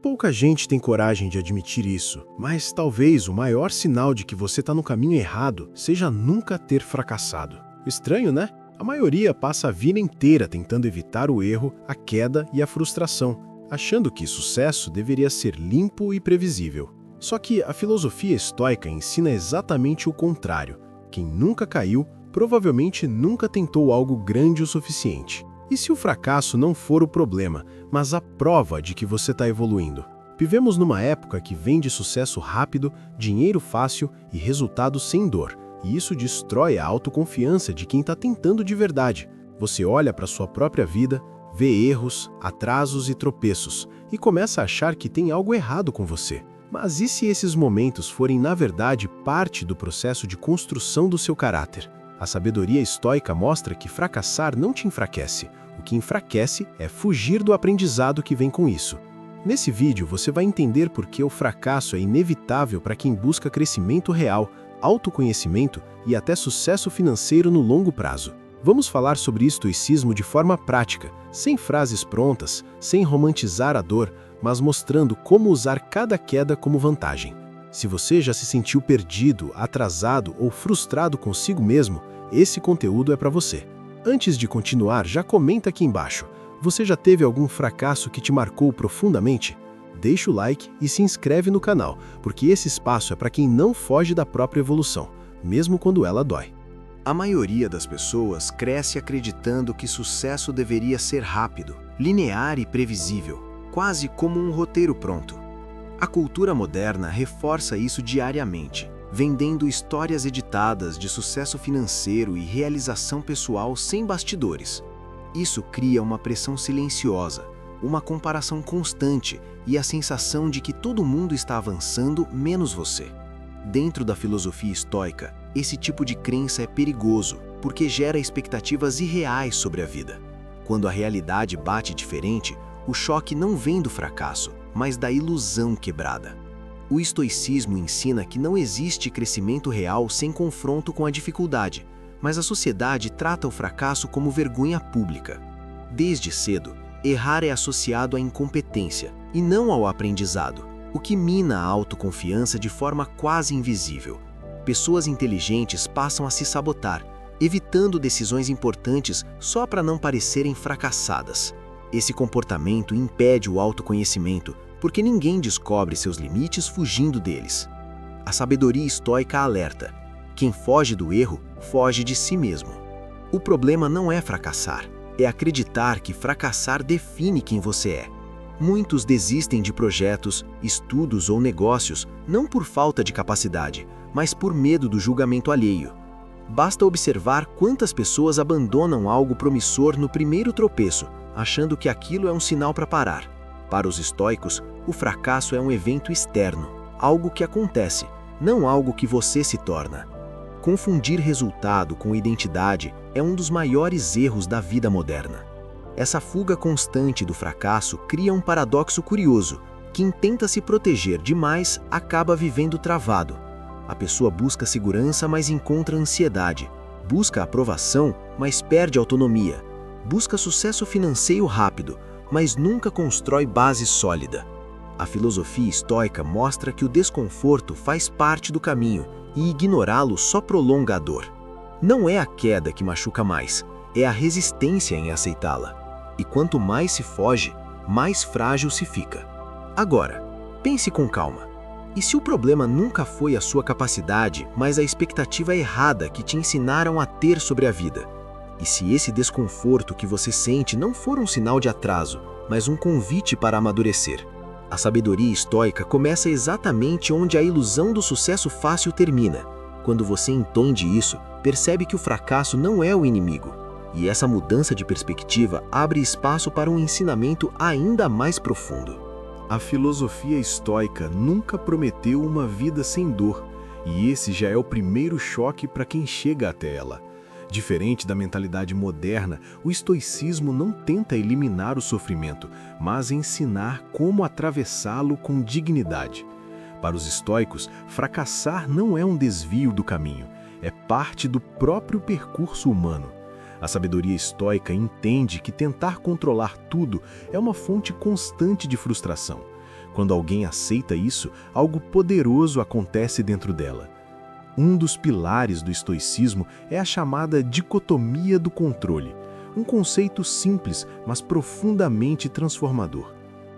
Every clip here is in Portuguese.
Pouca gente tem coragem de admitir isso, mas talvez o maior sinal de que você está no caminho errado seja nunca ter fracassado. Estranho, né? A maioria passa a vida inteira tentando evitar o erro, a queda e a frustração, achando que sucesso deveria ser limpo e previsível. Só que a filosofia estoica ensina exatamente o contrário. Quem nunca caiu, provavelmente nunca tentou algo grande o suficiente. E se o fracasso não for o problema, mas a prova de que você está evoluindo? Vivemos numa época que vende sucesso rápido, dinheiro fácil e resultados sem dor. E isso destrói a autoconfiança de quem está tentando de verdade. Você olha para sua própria vida, vê erros, atrasos e tropeços, e começa a achar que tem algo errado com você. Mas e se esses momentos forem, na verdade, parte do processo de construção do seu caráter? A sabedoria estoica mostra que fracassar não te enfraquece. O que enfraquece é fugir do aprendizado que vem com isso. Nesse vídeo você vai entender por que o fracasso é inevitável para quem busca crescimento real, autoconhecimento e até sucesso financeiro no longo prazo. Vamos falar sobre estoicismo de forma prática, sem frases prontas, sem romantizar a dor, mas mostrando como usar cada queda como vantagem. Se você já se sentiu perdido, atrasado ou frustrado consigo mesmo, esse conteúdo é para você. Antes de continuar, já comenta aqui embaixo. Você já teve algum fracasso que te marcou profundamente? Deixa o like e se inscreve no canal, porque esse espaço é para quem não foge da própria evolução, mesmo quando ela dói. A maioria das pessoas cresce acreditando que sucesso deveria ser rápido, linear e previsível, quase como um roteiro pronto. A cultura moderna reforça isso diariamente, vendendo histórias editadas de sucesso financeiro e realização pessoal sem bastidores. Isso cria uma pressão silenciosa, uma comparação constante e a sensação de que todo mundo está avançando menos você. Dentro da filosofia estoica, esse tipo de crença é perigoso, porque gera expectativas irreais sobre a vida. Quando a realidade bate diferente, o choque não vem do fracasso, mas da ilusão quebrada. O estoicismo ensina que não existe crescimento real sem confronto com a dificuldade, mas a sociedade trata o fracasso como vergonha pública. Desde cedo, errar é associado à incompetência e não ao aprendizado, o que mina a autoconfiança de forma quase invisível. Pessoas inteligentes passam a se sabotar, evitando decisões importantes só para não parecerem fracassadas. Esse comportamento impede o autoconhecimento, porque ninguém descobre seus limites fugindo deles. A sabedoria estoica alerta: quem foge do erro, foge de si mesmo. O problema não é fracassar, é acreditar que fracassar define quem você é. Muitos desistem de projetos, estudos ou negócios, não por falta de capacidade, mas por medo do julgamento alheio. Basta observar quantas pessoas abandonam algo promissor no primeiro tropeço, achando que aquilo é um sinal para parar. Para os estoicos, o fracasso é um evento externo, algo que acontece, não algo que você se torna. Confundir resultado com identidade é um dos maiores erros da vida moderna. Essa fuga constante do fracasso cria um paradoxo curioso. Quem tenta se proteger demais acaba vivendo travado. A pessoa busca segurança, mas encontra ansiedade. Busca aprovação, mas perde autonomia. Busca sucesso financeiro rápido, mas nunca constrói base sólida. A filosofia estoica mostra que o desconforto faz parte do caminho e ignorá-lo só prolonga a dor. Não é a queda que machuca mais, é a resistência em aceitá-la. E quanto mais se foge, mais frágil se fica. Agora, pense com calma. E se o problema nunca foi a sua capacidade, mas a expectativa errada que te ensinaram a ter sobre a vida? E se esse desconforto que você sente não for um sinal de atraso, mas um convite para amadurecer? A sabedoria estoica começa exatamente onde a ilusão do sucesso fácil termina. Quando você entende isso, percebe que o fracasso não é o inimigo. E essa mudança de perspectiva abre espaço para um ensinamento ainda mais profundo. A filosofia estoica nunca prometeu uma vida sem dor, e esse já é o primeiro choque para quem chega até ela. Diferente da mentalidade moderna, o estoicismo não tenta eliminar o sofrimento, mas ensinar como atravessá-lo com dignidade. Para os estoicos, fracassar não é um desvio do caminho, é parte do próprio percurso humano. A sabedoria estoica entende que tentar controlar tudo é uma fonte constante de frustração. Quando alguém aceita isso, algo poderoso acontece dentro dela. Um dos pilares do estoicismo é a chamada dicotomia do controle, um conceito simples, mas profundamente transformador.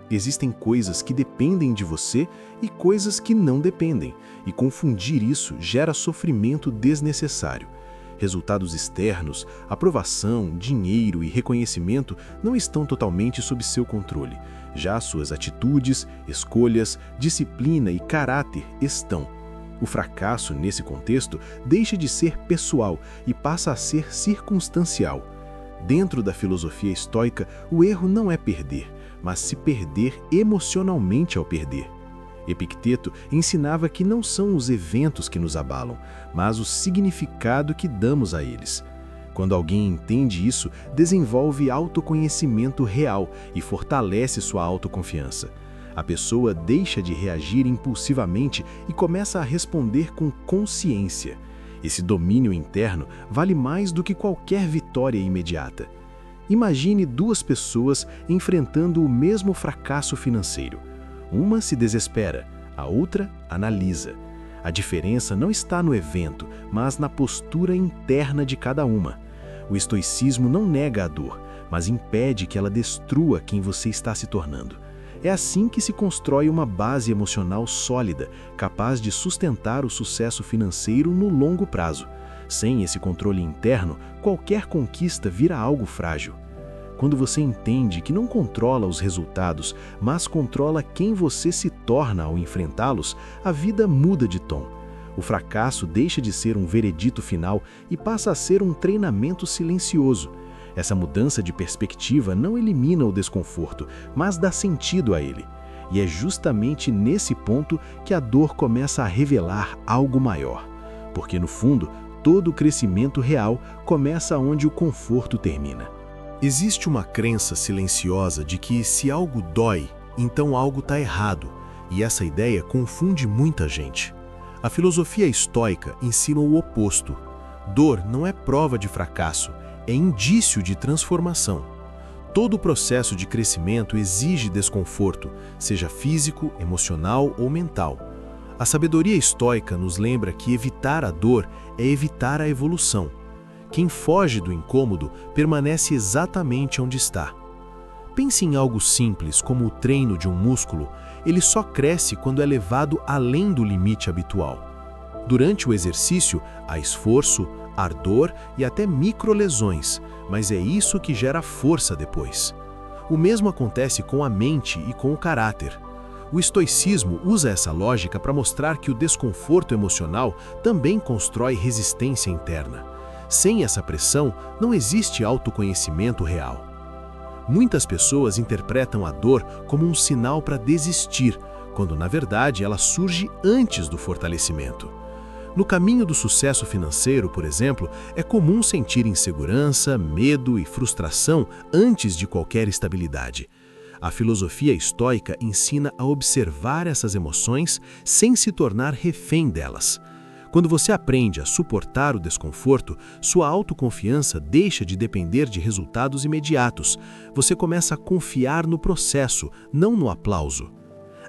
Existem coisas que dependem de você e coisas que não dependem, e confundir isso gera sofrimento desnecessário. Resultados externos, aprovação, dinheiro e reconhecimento não estão totalmente sob seu controle. Já suas atitudes, escolhas, disciplina e caráter estão. O fracasso, nesse contexto, deixa de ser pessoal e passa a ser circunstancial. Dentro da filosofia estoica, o erro não é perder, mas se perder emocionalmente ao perder. Epicteto ensinava que não são os eventos que nos abalam, mas o significado que damos a eles. Quando alguém entende isso, desenvolve autoconhecimento real e fortalece sua autoconfiança. A pessoa deixa de reagir impulsivamente e começa a responder com consciência. Esse domínio interno vale mais do que qualquer vitória imediata. Imagine duas pessoas enfrentando o mesmo fracasso financeiro. Uma se desespera, a outra analisa. A diferença não está no evento, mas na postura interna de cada uma. O estoicismo não nega a dor, mas impede que ela destrua quem você está se tornando. É assim que se constrói uma base emocional sólida, capaz de sustentar o sucesso financeiro no longo prazo. Sem esse controle interno, qualquer conquista vira algo frágil. Quando você entende que não controla os resultados, mas controla quem você se torna ao enfrentá-los, a vida muda de tom. O fracasso deixa de ser um veredito final e passa a ser um treinamento silencioso. Essa mudança de perspectiva não elimina o desconforto, mas dá sentido a ele. E é justamente nesse ponto que a dor começa a revelar algo maior. Porque, no fundo, todo o crescimento real começa onde o conforto termina. Existe uma crença silenciosa de que se algo dói, então algo está errado, e essa ideia confunde muita gente. A filosofia estoica ensina o oposto. Dor não é prova de fracasso, é indício de transformação. Todo o processo de crescimento exige desconforto, seja físico, emocional ou mental. A sabedoria estoica nos lembra que evitar a dor é evitar a evolução. Quem foge do incômodo permanece exatamente onde está. Pense em algo simples como o treino de um músculo, ele só cresce quando é levado além do limite habitual. Durante o exercício, há esforço, ardor e até microlesões, mas é isso que gera força depois. O mesmo acontece com a mente e com o caráter. O estoicismo usa essa lógica para mostrar que o desconforto emocional também constrói resistência interna. Sem essa pressão, não existe autoconhecimento real. Muitas pessoas interpretam a dor como um sinal para desistir, quando na verdade ela surge antes do fortalecimento. No caminho do sucesso financeiro, por exemplo, é comum sentir insegurança, medo e frustração antes de qualquer estabilidade. A filosofia estoica ensina a observar essas emoções sem se tornar refém delas. Quando você aprende a suportar o desconforto, sua autoconfiança deixa de depender de resultados imediatos. Você começa a confiar no processo, não no aplauso.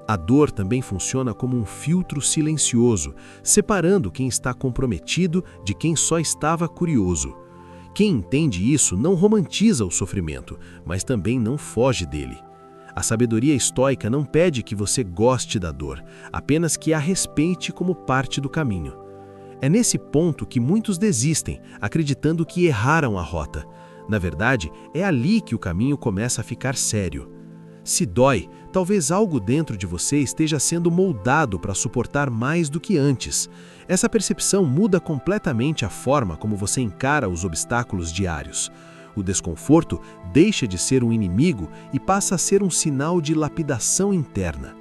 A dor também funciona como um filtro silencioso, separando quem está comprometido de quem só estava curioso. Quem entende isso não romantiza o sofrimento, mas também não foge dele. A sabedoria estoica não pede que você goste da dor, apenas que a respeite como parte do caminho. É nesse ponto que muitos desistem, acreditando que erraram a rota. Na verdade, é ali que o caminho começa a ficar sério. Se dói, talvez algo dentro de você esteja sendo moldado para suportar mais do que antes. Essa percepção muda completamente a forma como você encara os obstáculos diários. O desconforto deixa de ser um inimigo e passa a ser um sinal de lapidação interna.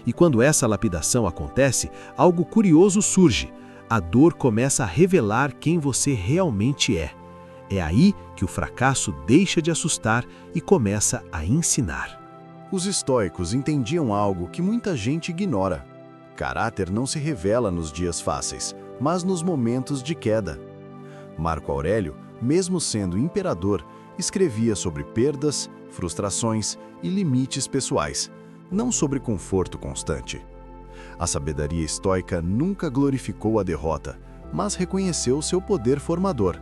E quando essa lapidação acontece, algo curioso surge. A dor começa a revelar quem você realmente é. É aí que o fracasso deixa de assustar e começa a ensinar. Os estoicos entendiam algo que muita gente ignora. Caráter não se revela nos dias fáceis, mas nos momentos de queda. Marco Aurélio, mesmo sendo imperador, escrevia sobre perdas, frustrações e limites pessoais. não sobre conforto constante. A sabedoria estoica nunca glorificou a derrota, mas reconheceu seu poder formador.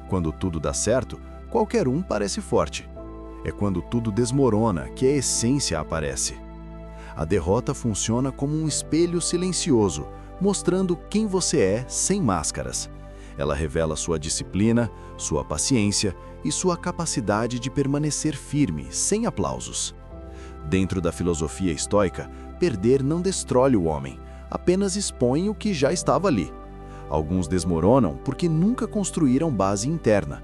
Quando tudo dá certo, qualquer um parece forte. É quando tudo desmorona que a essência aparece. A derrota funciona como um espelho silencioso, mostrando quem você é sem máscaras. Ela revela sua disciplina, sua paciência e sua capacidade de permanecer firme, sem aplausos. Dentro da filosofia estoica, perder não destrói o homem, apenas expõe o que já estava ali. Alguns desmoronam porque nunca construíram base interna.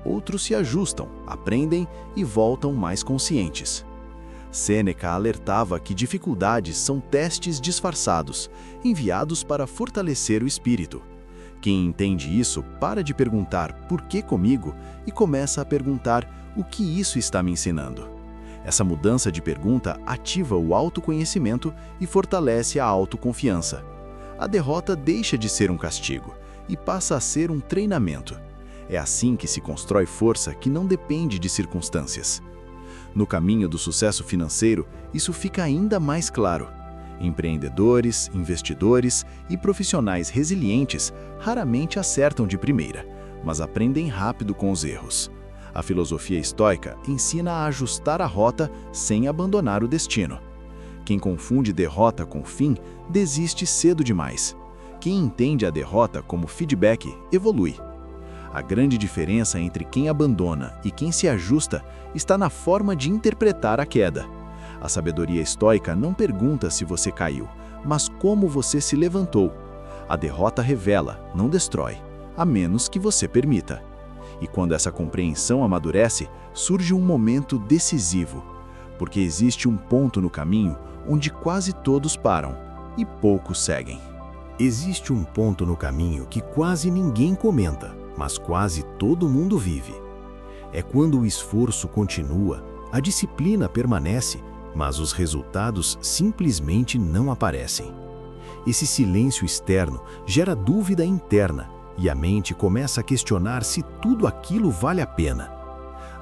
Outros se ajustam, aprendem e voltam mais conscientes. Sêneca alertava que dificuldades são testes disfarçados, enviados para fortalecer o espírito. Quem entende isso para de perguntar por que comigo e começa a perguntar o que isso está me ensinando. Essa mudança de pergunta ativa o autoconhecimento e fortalece a autoconfiança. A derrota deixa de ser um castigo e passa a ser um treinamento. É assim que se constrói força que não depende de circunstâncias. No caminho do sucesso financeiro, isso fica ainda mais claro. Empreendedores, investidores e profissionais resilientes raramente acertam de primeira, mas aprendem rápido com os erros. A filosofia estoica ensina a ajustar a rota sem abandonar o destino. Quem confunde derrota com fim, desiste cedo demais. Quem entende a derrota como feedback, evolui. A grande diferença entre quem abandona e quem se ajusta está na forma de interpretar a queda. A sabedoria estoica não pergunta se você caiu, mas como você se levantou. A derrota revela, não destrói, a menos que você permita. E quando essa compreensão amadurece, surge um momento decisivo, porque existe um ponto no caminho onde quase todos param e poucos seguem. Existe um ponto no caminho que quase ninguém comenta, mas quase todo mundo vive. É quando o esforço continua, a disciplina permanece, mas os resultados simplesmente não aparecem. Esse silêncio externo gera dúvida interna e a mente começa a questionar se tudo aquilo vale a pena.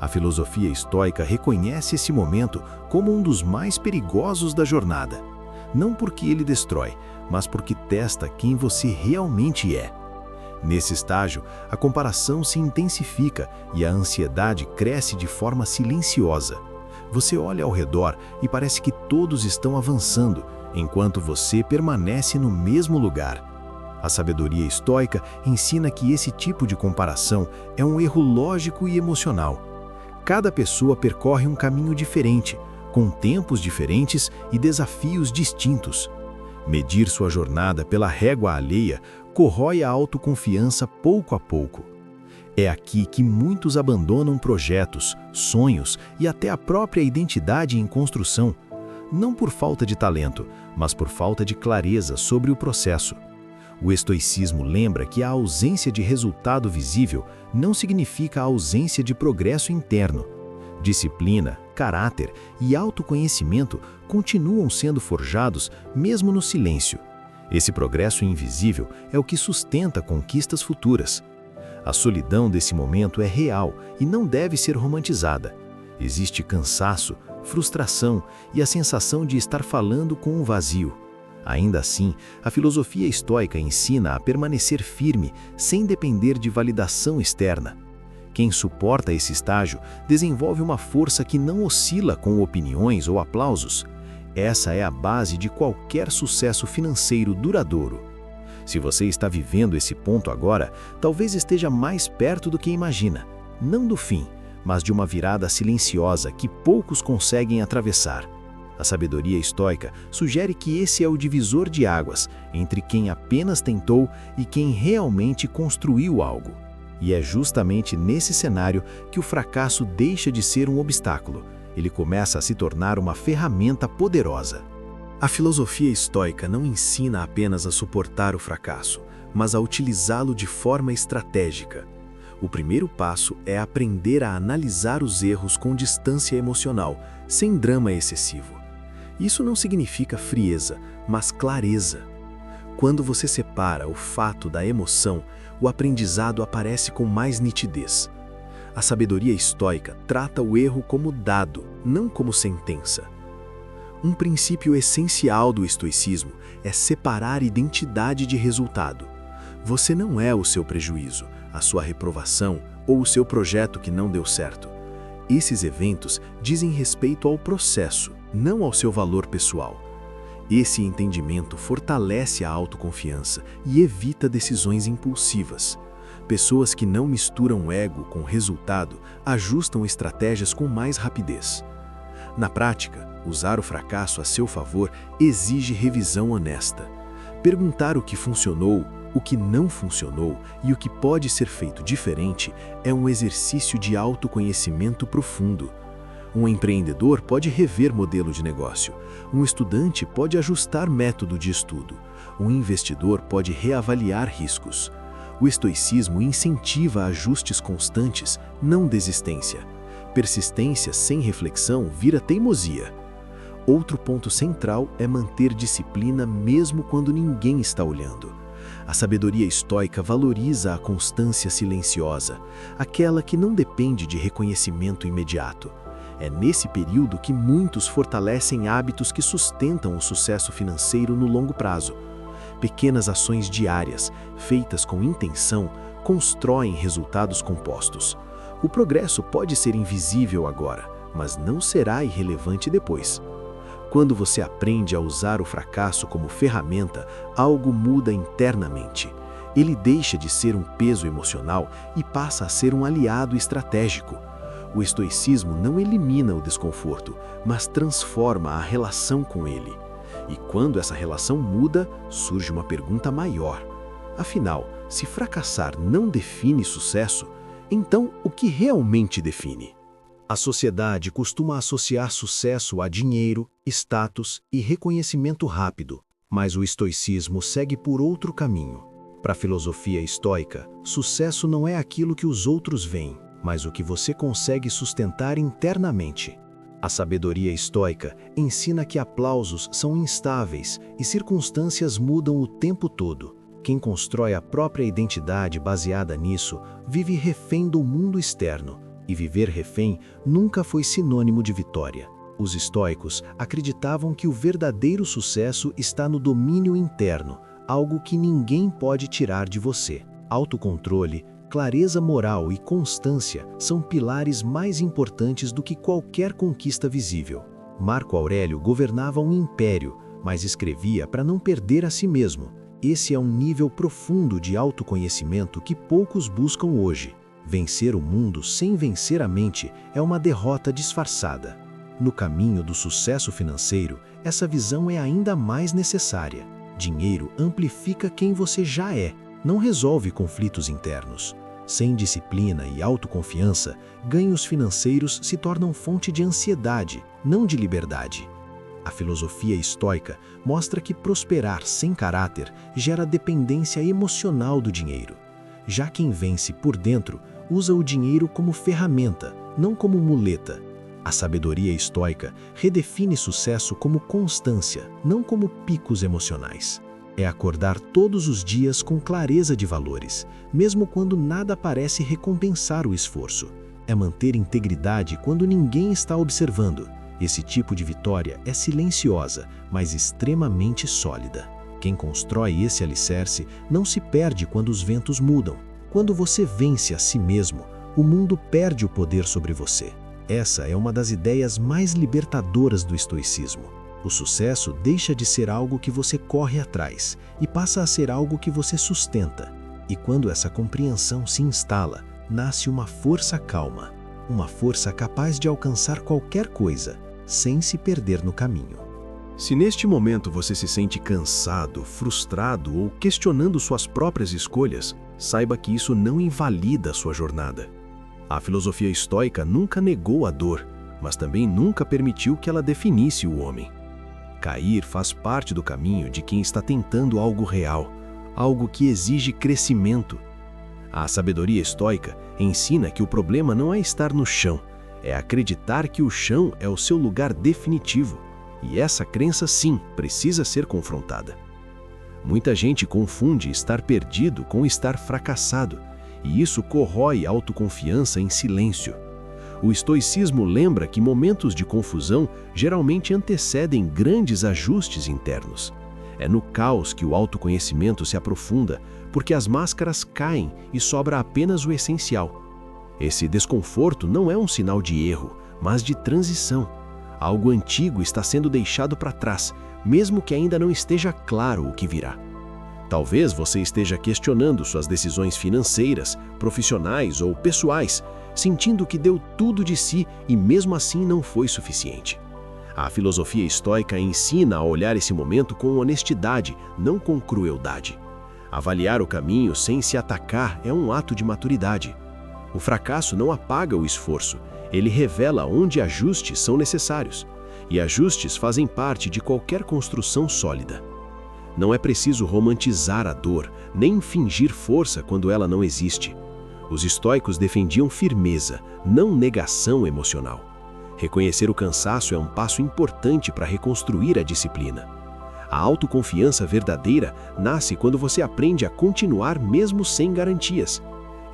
A filosofia estoica reconhece esse momento como um dos mais perigosos da jornada, não porque ele destrói, mas porque testa quem você realmente é. Nesse estágio, a comparação se intensifica e a ansiedade cresce de forma silenciosa. Você olha ao redor e parece que todos estão avançando, enquanto você permanece no mesmo lugar. A sabedoria estoica ensina que esse tipo de comparação é um erro lógico e emocional. Cada pessoa percorre um caminho diferente, com tempos diferentes e desafios distintos. Medir sua jornada pela régua alheia corrói a autoconfiança pouco a pouco. É aqui que muitos abandonam projetos, sonhos e até a própria identidade em construção, não por falta de talento, mas por falta de clareza sobre o processo. O estoicismo lembra que a ausência de resultado visível não significa a ausência de progresso interno. Disciplina, caráter e autoconhecimento continuam sendo forjados mesmo no silêncio. Esse progresso invisível é o que sustenta conquistas futuras. A solidão desse momento é real e não deve ser romantizada. Existe cansaço, frustração e a sensação de estar falando com um vazio. Ainda assim, a filosofia estoica ensina a permanecer firme sem depender de validação externa. Quem suporta esse estágio desenvolve uma força que não oscila com opiniões ou aplausos. Essa é a base de qualquer sucesso financeiro duradouro. Se você está vivendo esse ponto agora, talvez esteja mais perto do que imagina, não do fim, mas de uma virada silenciosa que poucos conseguem atravessar. A sabedoria estoica sugere que esse é o divisor de águas entre quem apenas tentou e quem realmente construiu algo. E é justamente nesse cenário que o fracasso deixa de ser um obstáculo. Ele começa a se tornar uma ferramenta poderosa. A filosofia estoica não ensina apenas a suportar o fracasso, mas a utilizá-lo de forma estratégica. O primeiro passo é aprender a analisar os erros com distância emocional, sem drama excessivo. Isso não significa frieza, mas clareza. Quando você separa o fato da emoção, o aprendizado aparece com mais nitidez. A sabedoria estoica trata o erro como dado, não como sentença. Um princípio essencial do estoicismo é separar identidade de resultado. Você não é o seu prejuízo, a sua reprovação ou o seu projeto que não deu certo. Esses eventos dizem respeito ao processo, não ao seu valor pessoal. Esse entendimento fortalece a autoconfiança e evita decisões impulsivas. Pessoas que não misturam ego com resultado ajustam estratégias com mais rapidez. Na prática, usar o fracasso a seu favor exige revisão honesta. Perguntar o que funcionou, o que não funcionou e o que pode ser feito diferente é um exercício de autoconhecimento profundo. Um empreendedor pode rever modelo de negócio, um estudante pode ajustar método de estudo, um investidor pode reavaliar riscos. O estoicismo incentiva ajustes constantes, não desistência. Persistência sem reflexão vira teimosia. Outro ponto central é manter disciplina mesmo quando ninguém está olhando. A sabedoria estoica valoriza a constância silenciosa, aquela que não depende de reconhecimento imediato. É nesse período que muitos fortalecem hábitos que sustentam o sucesso financeiro no longo prazo. Pequenas ações diárias, feitas com intenção, constroem resultados compostos. O progresso pode ser invisível agora, mas não será irrelevante depois. Quando você aprende a usar o fracasso como ferramenta, algo muda internamente. Ele deixa de ser um peso emocional e passa a ser um aliado estratégico. O estoicismo não elimina o desconforto, mas transforma a relação com ele. E quando essa relação muda, surge uma pergunta maior. Afinal, se fracassar não define sucesso, então o que realmente define? A sociedade costuma associar sucesso a dinheiro, status e reconhecimento rápido, mas o estoicismo segue por outro caminho. Para a filosofia estoica, sucesso não é aquilo que os outros veem, mas o que você consegue sustentar internamente. A sabedoria estoica ensina que aplausos são instáveis e circunstâncias mudam o tempo todo. Quem constrói a própria identidade baseada nisso vive refém do mundo externo, e viver refém nunca foi sinônimo de vitória. Os estoicos acreditavam que o verdadeiro sucesso está no domínio interno, algo que ninguém pode tirar de você. Autocontrole, clareza moral e constância são pilares mais importantes do que qualquer conquista visível. Marco Aurélio governava um império, mas escrevia para não perder a si mesmo. Esse é um nível profundo de autoconhecimento que poucos buscam hoje. Vencer o mundo sem vencer a mente é uma derrota disfarçada. No caminho do sucesso financeiro, essa visão é ainda mais necessária. Dinheiro amplifica quem você já é, não resolve conflitos internos. Sem disciplina e autoconfiança, ganhos financeiros se tornam fonte de ansiedade, não de liberdade. A filosofia estoica mostra que prosperar sem caráter gera dependência emocional do dinheiro. Já quem vence por dentro usa o dinheiro como ferramenta, não como muleta. A sabedoria estoica redefine sucesso como constância, não como picos emocionais. É acordar todos os dias com clareza de valores, mesmo quando nada parece recompensar o esforço. É manter integridade quando ninguém está observando. Esse tipo de vitória é silenciosa, mas extremamente sólida. Quem constrói esse alicerce não se perde quando os ventos mudam. Quando você vence a si mesmo, o mundo perde o poder sobre você. Essa é uma das ideias mais libertadoras do estoicismo. O sucesso deixa de ser algo que você corre atrás e passa a ser algo que você sustenta. E quando essa compreensão se instala, nasce uma força calma, uma força capaz de alcançar qualquer coisa, sem se perder no caminho. Se neste momento você se sente cansado, frustrado ou questionando suas próprias escolhas, saiba que isso não invalida a sua jornada. A filosofia estoica nunca negou a dor, mas também nunca permitiu que ela definisse o homem. Cair faz parte do caminho de quem está tentando algo real, algo que exige crescimento. A sabedoria estoica ensina que o problema não é estar no chão, é acreditar que o chão é o seu lugar definitivo. E essa crença, sim, precisa ser confrontada. Muita gente confunde estar perdido com estar fracassado, e isso corrói a autoconfiança em silêncio. O estoicismo lembra que momentos de confusão geralmente antecedem grandes ajustes internos. É no caos que o autoconhecimento se aprofunda, porque as máscaras caem e sobra apenas o essencial. Esse desconforto não é um sinal de erro, mas de transição. Algo antigo está sendo deixado para trás, mesmo que ainda não esteja claro o que virá. Talvez você esteja questionando suas decisões financeiras, profissionais ou pessoais, sentindo que deu tudo de si e mesmo assim não foi suficiente. A filosofia estoica ensina a olhar esse momento com honestidade, não com crueldade. Avaliar o caminho sem se atacar é um ato de maturidade. O fracasso não apaga o esforço, ele revela onde ajustes são necessários. E ajustes fazem parte de qualquer construção sólida. Não é preciso romantizar a dor, nem fingir força quando ela não existe. Os estoicos defendiam firmeza, não negação emocional. Reconhecer o cansaço é um passo importante para reconstruir a disciplina. A autoconfiança verdadeira nasce quando você aprende a continuar mesmo sem garantias.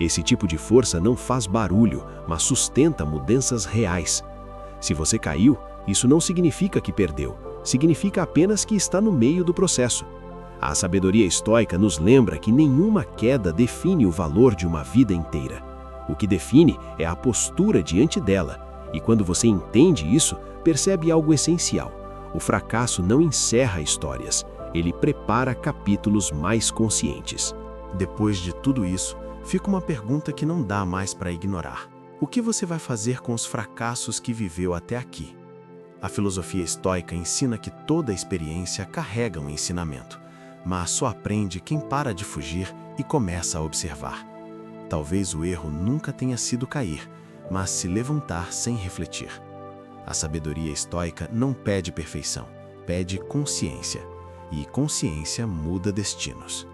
Esse tipo de força não faz barulho, mas sustenta mudanças reais. Se você caiu, isso não significa que perdeu, significa apenas que está no meio do processo. A sabedoria estoica nos lembra que nenhuma queda define o valor de uma vida inteira. O que define é a postura diante dela, e quando você entende isso, percebe algo essencial. O fracasso não encerra histórias, ele prepara capítulos mais conscientes. Depois de tudo isso, fica uma pergunta que não dá mais para ignorar. O que você vai fazer com os fracassos que viveu até aqui? A filosofia estoica ensina que toda experiência carrega um ensinamento, mas só aprende quem para de fugir e começa a observar. Talvez o erro nunca tenha sido cair, mas se levantar sem refletir. A sabedoria estoica não pede perfeição, pede consciência, e consciência muda destinos.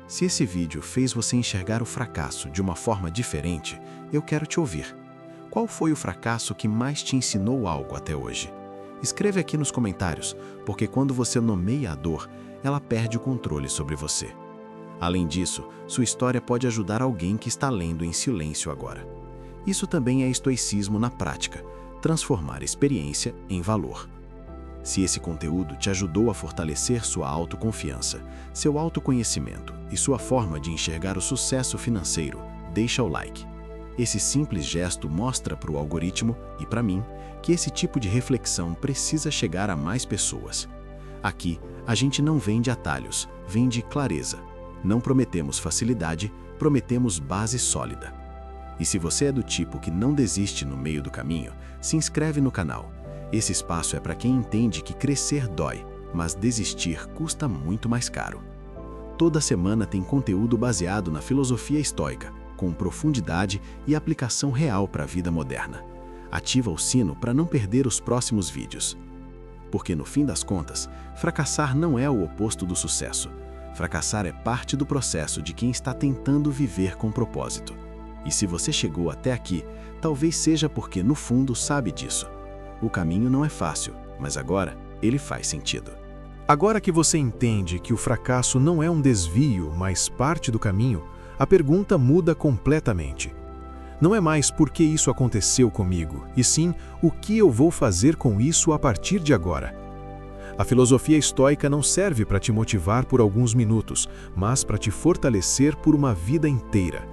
Se esse vídeo fez você enxergar o fracasso de uma forma diferente, eu quero te ouvir. Qual foi o fracasso que mais te ensinou algo até hoje? Escreve aqui nos comentários, porque quando você nomeia a dor, ela perde o controle sobre você. Além disso, sua história pode ajudar alguém que está lendo em silêncio agora. Isso também é estoicismo na prática, transformar experiência em valor. Se esse conteúdo te ajudou a fortalecer sua autoconfiança, seu autoconhecimento e sua forma de enxergar o sucesso financeiro, deixa o like. Esse simples gesto mostra para o algoritmo e para mim que esse tipo de reflexão precisa chegar a mais pessoas. Aqui, a gente não vende atalhos, vende clareza. Não prometemos facilidade, prometemos base sólida. E se você é do tipo que não desiste no meio do caminho, se inscreve no canal. Esse espaço é para quem entende que crescer dói, mas desistir custa muito mais caro. Toda semana tem conteúdo baseado na filosofia estoica, com profundidade e aplicação real para a vida moderna. Ativa o sino para não perder os próximos vídeos. Porque no fim das contas, fracassar não é o oposto do sucesso. Fracassar é parte do processo de quem está tentando viver com propósito. E se você chegou até aqui, talvez seja porque no fundo sabe disso. O caminho não é fácil, mas agora ele faz sentido. Agora que você entende que o fracasso não é um desvio, mas parte do caminho, a pergunta muda completamente. Não é mais por que isso aconteceu comigo, e sim o que eu vou fazer com isso a partir de agora. A filosofia estoica não serve para te motivar por alguns minutos, mas para te fortalecer por uma vida inteira.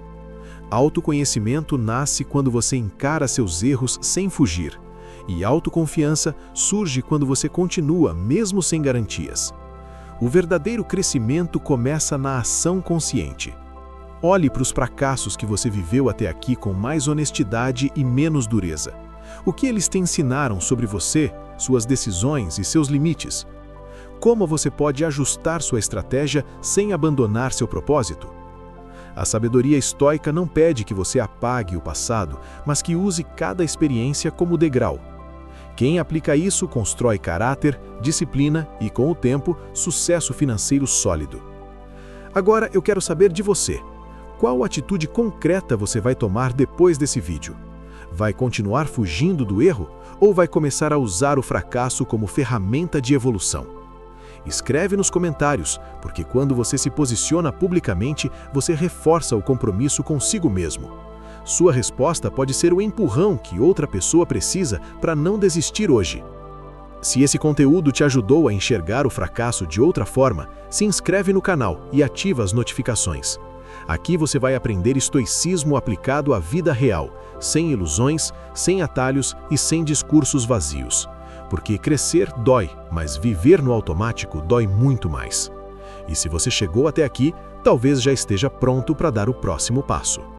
Autoconhecimento nasce quando você encara seus erros sem fugir, e autoconfiança surge quando você continua mesmo sem garantias. O verdadeiro crescimento começa na ação consciente. Olhe para os fracassos que você viveu até aqui com mais honestidade e menos dureza. O que eles te ensinaram sobre você, suas decisões e seus limites? Como você pode ajustar sua estratégia sem abandonar seu propósito? A sabedoria estoica não pede que você apague o passado, mas que use cada experiência como degrau. Quem aplica isso constrói caráter, disciplina e, com o tempo, sucesso financeiro sólido. Agora eu quero saber de você. Qual atitude concreta você vai tomar depois desse vídeo? Vai continuar fugindo do erro ou vai começar a usar o fracasso como ferramenta de evolução? Escreve nos comentários, porque quando você se posiciona publicamente, você reforça o compromisso consigo mesmo. Sua resposta pode ser o empurrão que outra pessoa precisa para não desistir hoje. Se esse conteúdo te ajudou a enxergar o fracasso de outra forma, se inscreve no canal e ativa as notificações. Aqui você vai aprender estoicismo aplicado à vida real, sem ilusões, sem atalhos e sem discursos vazios. Porque crescer dói, mas viver no automático dói muito mais. E se você chegou até aqui, talvez já esteja pronto para dar o próximo passo.